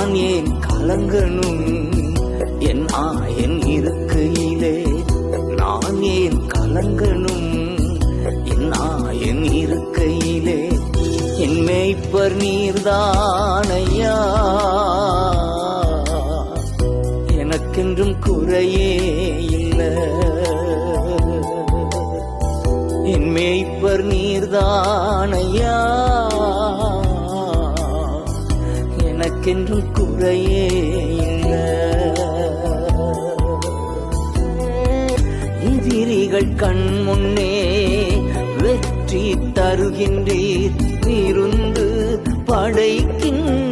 நான் ஏன் கலங்கணும் என் ஆயன் இருக்கையிலே, நான் ஏன் கலங்கணும் என் ஆயன் இருக்கையிலே. என் மேய்ப்பர் நீர்தானையா, எனக்கென்றும் குறையே இல்லை. என் மேய்ப்பர் நீர்தானையா, எனக்கென்றும் குறையே இல்லை. எதிரிகள் கண் முன்னே வெற்றி தருகின்றீர், விருந்து படைக்கின்ற